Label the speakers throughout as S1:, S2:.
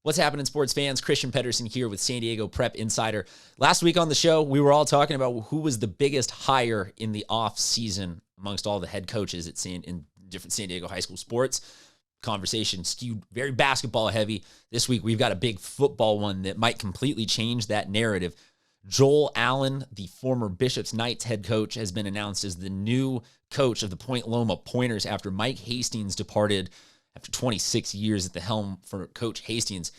S1: What's happening, sports fans? Christian Pedersen here with San Diego Prep Insider. Last week on the show, we were all talking about who was the biggest hire in the offseason amongst all the head coaches in different San Diego high school sports. Conversation skewed very basketball heavy. This week, we've got a big football one that might completely change that narrative. Joel Allen, the former Bishops Knights head coach, has been announced as the new coach of the Point Loma Pointers after Mike Hastings departed after 26 years at the helm for Coach Hastings.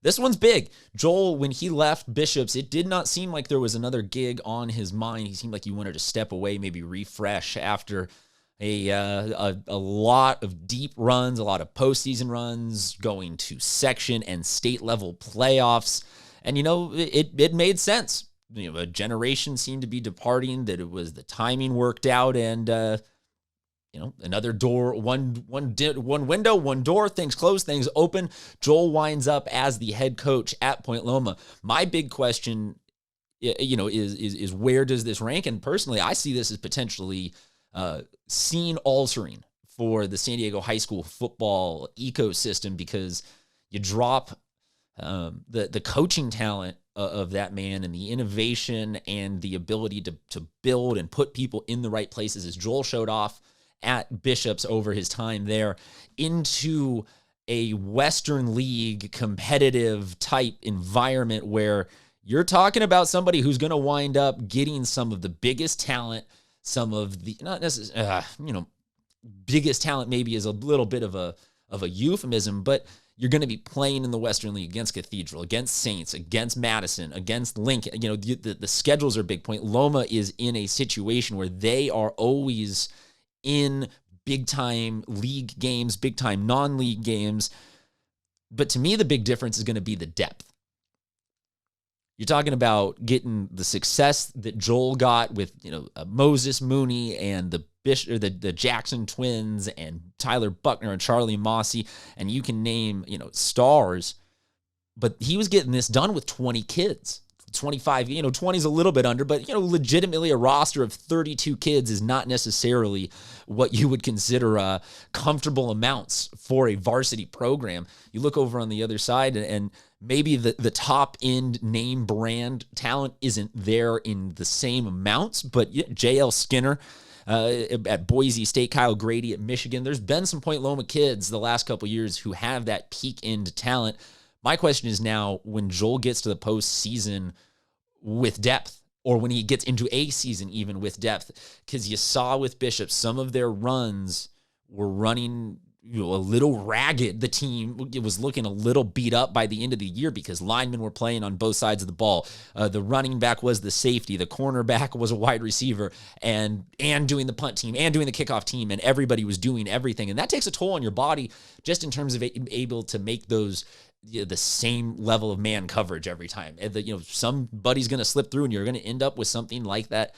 S1: This one's big. Joel, when he left Bishops, it did not seem like there was another gig on his mind. He seemed like he wanted to step away, maybe refresh after a lot of deep runs, a lot of postseason runs, going to section and state level playoffs. And, it made sense. A generation seemed to be departing, that it was the timing worked out, and another door, one window, one door, things close, things open. Joel winds up as the head coach at Point Loma. My big question, is where does this rank? And personally, I see this as potentially scene altering for the San Diego high school football ecosystem, because you drop the coaching talent of that man and the innovation and the ability to build and put people in the right places, as Joel showed off at Bishops over his time there, into a Western League competitive type environment where you're talking about somebody who's going to wind up getting some of the biggest talent, some of the, not necessarily, biggest talent maybe is a little bit of a euphemism, but you're going to be playing in the Western League against Cathedral, against Saints, against Madison, against Lincoln. The schedules are big. Point Loma is in a situation where they are always in big-time league games, big-time non-league games. But to me, the big difference is going to be the depth. You're talking about getting the success that Joel got with, Moses Mooney and the Jackson twins and Tyler Buckner and Charlie Mossy, and you can name, stars. But he was getting this done with 20 kids. 25, 20 is a little bit under, but, legitimately a roster of 32 kids is not necessarily what you would consider comfortable amounts for a varsity program. You look over on the other side, and maybe the top end name brand talent isn't there in the same amounts, but J.L. Skinner at Boise State, Kyle Grady at Michigan, there's been some Point Loma kids the last couple years who have that peak end talent. My question is now, when Joel gets to the postseason with depth, or when he gets into a season even with depth, because you saw with Bishop, some of their runs were running a little ragged. The team, it was looking a little beat up by the end of the year because linemen were playing on both sides of the ball. The running back was the safety. The cornerback was a wide receiver, and doing the punt team and doing the kickoff team, and everybody was doing everything. And that takes a toll on your body just in terms of able to make those the same level of man coverage every time. And somebody's going to slip through, and you're going to end up with something like that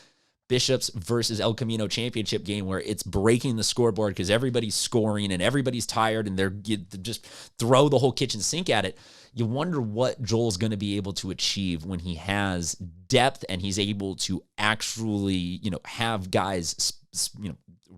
S1: Bishops versus El Camino championship game, where it's breaking the scoreboard because everybody's scoring and everybody's tired, and you just throw the whole kitchen sink at it. You wonder what Joel's going to be able to achieve when he has depth and he's able to actually, have guys,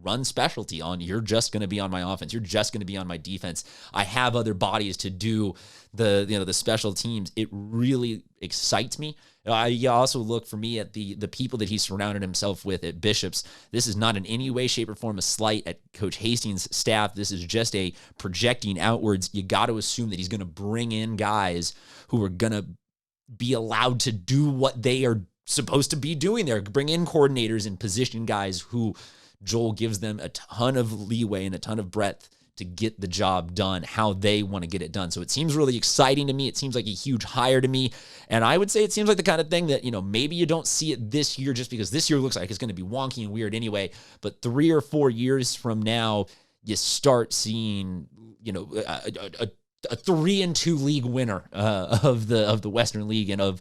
S1: run specialty on. You're just going to be on my offense. You're just going to be on my defense. I have other bodies to do the special teams. It really excites me. I also look for me at the people that he surrounded himself with at Bishops. This is not in any way, shape, or form a slight at Coach Hastings' staff. This is just a projecting outwards. You got to assume that he's going to bring in guys who are going to be allowed to do what they are supposed to be doing there. Bring in coordinators and position guys who Joel gives them a ton of leeway and a ton of breadth to get the job done how they want to get it done. So it seems really exciting to me. It seems like a huge hire to me. And I would say it seems like the kind of thing that, maybe you don't see it this year just because this year looks like it's going to be wonky and weird anyway. But 3 or 4 years from now, you start seeing, a 3-2 league winner of the Western League and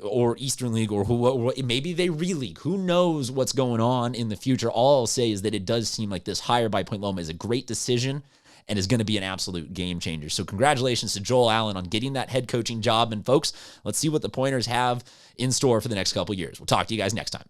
S1: or Eastern League, or maybe they re-league. Who knows what's going on in the future? All I'll say is that it does seem like this hire by Point Loma is a great decision and is going to be an absolute game changer. So congratulations to Joel Allen on getting that head coaching job. And folks, let's see what the Pointers have in store for the next couple years. We'll talk to you guys next time.